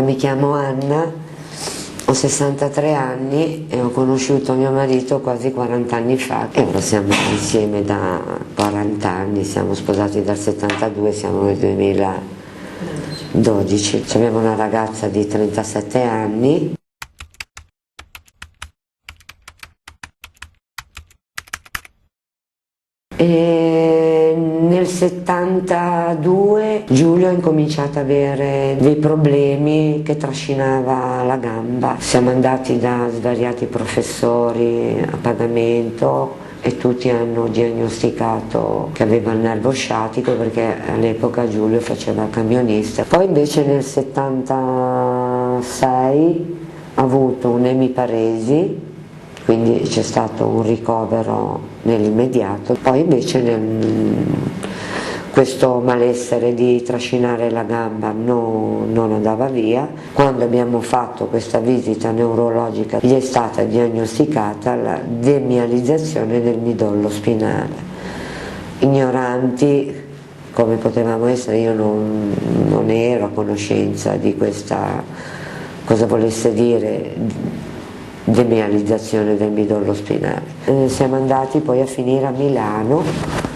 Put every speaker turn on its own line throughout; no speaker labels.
Mi chiamo Anna, ho 63 anni e ho conosciuto mio marito quasi 40 anni fa e ora siamo insieme da 40 anni, siamo sposati dal 72, siamo nel 2012. Abbiamo una ragazza di 37 anni. E nel 72 Giulio ha incominciato ad avere dei problemi che trascinava la gamba. Siamo andati da svariati professori a pagamento e tutti hanno diagnosticato che aveva il nervo sciatico, perché all'epoca Giulio faceva il camionista. Poi invece nel 76 ha avuto un'emiparesi, quindi c'è stato un ricovero nell'immediato. Poi invece questo malessere di trascinare la gamba non andava via. Quando abbiamo fatto questa visita neurologica gli è stata diagnosticata la demializzazione del midollo spinale. Ignoranti come potevamo essere, io non ero a conoscenza di questa, cosa volesse dire demializzazione del midollo spinale. Siamo andati poi a finire a Milano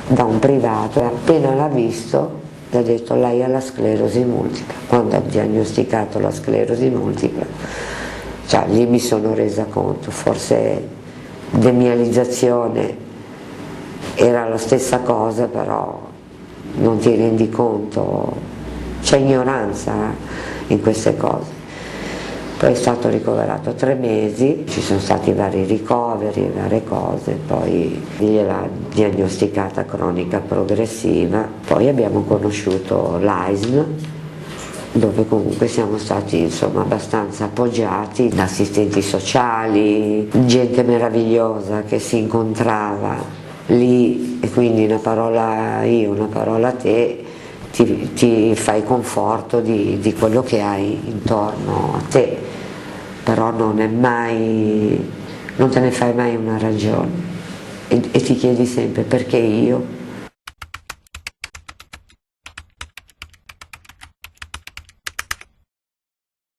da un privato e appena l'ha visto gli ha detto: lei ha la sclerosi multipla. Quando ha diagnosticato la sclerosi multipla, cioè lì mi sono resa conto, forse demializzazione era la stessa cosa, però non ti rendi conto, c'è ignoranza in queste cose. Poi è stato ricoverato 3 mesi, ci sono stati vari ricoveri, varie cose, poi gliela diagnosticata cronica progressiva. Poi abbiamo conosciuto l'AISM, dove comunque siamo stati insomma abbastanza appoggiati da assistenti sociali, gente meravigliosa che si incontrava lì, e quindi una parola io, una parola te, ti fai conforto di quello che hai intorno a te, però non te ne fai mai una ragione e ti chiedi sempre: perché io?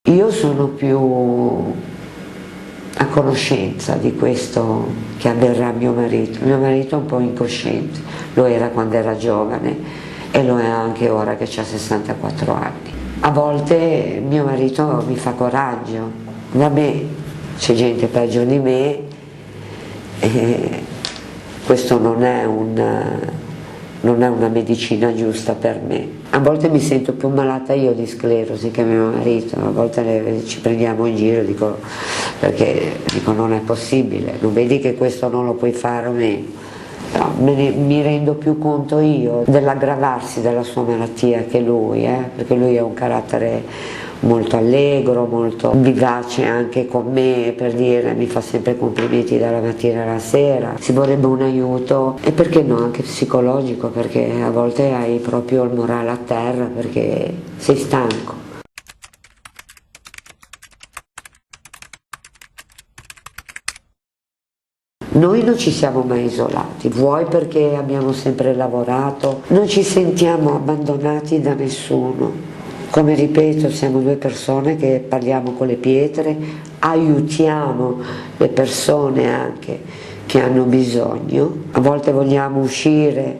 Io sono più a conoscenza di questo che avverrà a mio marito. Mio marito è un po' incosciente, lo era quando era giovane e lo è anche ora che ha 64 anni. A volte mio marito mi fa coraggio, vabbè, c'è gente peggio di me, e questo non è una medicina giusta per me. A volte mi sento più malata io di sclerosi che mio marito, a volte ci prendiamo in giro, perché dico non è possibile, non vedi che questo non lo puoi fare o meno? No, mi rendo più conto io dell'aggravarsi della sua malattia che lui, perché lui ha un carattere molto allegro, molto vivace anche con me, per dire, mi fa sempre complimenti dalla mattina alla sera. Si vorrebbe un aiuto, e perché no, anche psicologico, perché a volte hai proprio il morale a terra perché sei stanco. Noi non ci siamo mai isolati, vuoi perché abbiamo sempre lavorato, non ci sentiamo abbandonati da nessuno. Come ripeto, siamo 2 persone che parliamo con le pietre, aiutiamo le persone anche che hanno bisogno. A volte vogliamo uscire,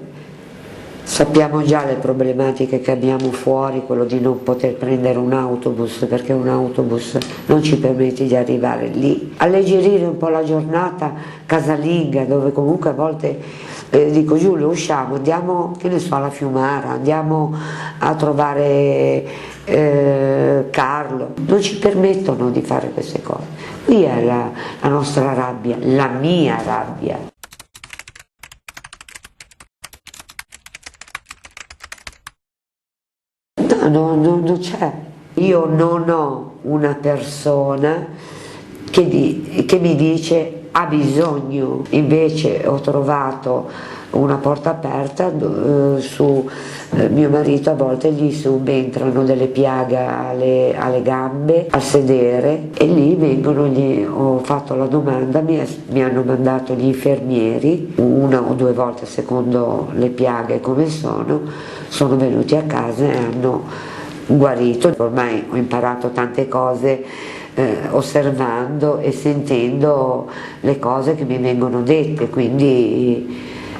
sappiamo già le problematiche che abbiamo fuori, quello di non poter prendere un autobus perché un autobus non ci permette di arrivare lì. Alleggerire un po' la giornata casalinga, dove comunque a volte dico: Giulio, usciamo, andiamo, che ne so, alla Fiumara, andiamo a trovare Carlo. Non ci permettono di fare queste cose. Qui è la nostra rabbia, la mia rabbia. No, non c'è. Io non ho una persona che mi dice ha bisogno. Invece ho trovato una porta aperta su mio marito, a volte gli subentrano delle piaghe alle gambe, al sedere, e lì ho fatto la domanda, mi hanno mandato gli infermieri 1 o 2 volte secondo le piaghe come sono venuti a casa e hanno guarito. Ormai ho imparato tante cose osservando e sentendo le cose che mi vengono dette, quindi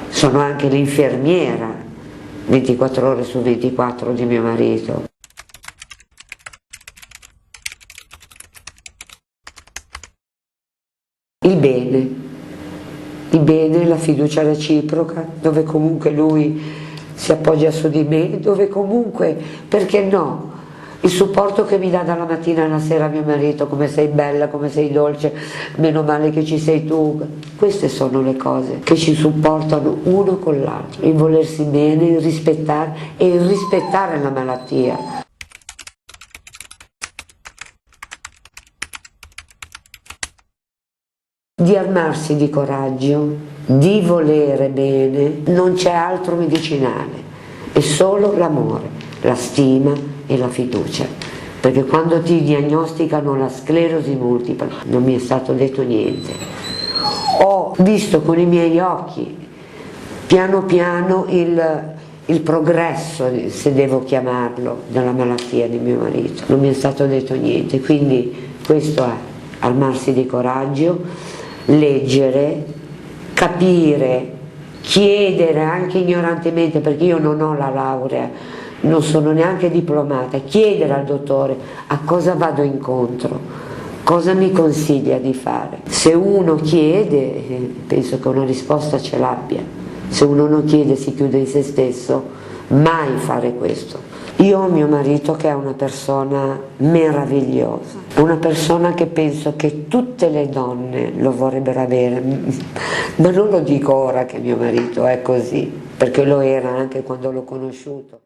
sono anche l'infermiera 24 ore su 24 di mio marito. Il bene, la fiducia reciproca, dove comunque lui si appoggia su di me, dove comunque, perché no, il supporto che mi dà dalla mattina alla sera mio marito, come sei bella, come sei dolce, meno male che ci sei tu. Queste sono le cose che ci supportano uno con l'altro, il volersi bene, il rispettare e il rispettare la malattia. Di armarsi di coraggio, di volere bene, non c'è altro medicinale, è solo l'amore, la stima e la fiducia, perché quando ti diagnosticano la sclerosi multipla non mi è stato detto niente. Ho visto con i miei occhi piano piano il progresso, se devo chiamarlo, della malattia di mio marito, non mi è stato detto niente, quindi questo è armarsi di coraggio, leggere, capire, chiedere anche ignorantemente, perché io non ho la laurea, non sono neanche diplomata, chiedere al dottore a cosa vado incontro, cosa mi consiglia di fare. Se uno chiede, penso che una risposta ce l'abbia. Se uno non chiede, si chiude in se stesso, mai fare questo. Io ho mio marito che è una persona meravigliosa, una persona che penso che tutte le donne lo vorrebbero avere, ma non lo dico ora che mio marito è così, perché lo era anche quando l'ho conosciuto.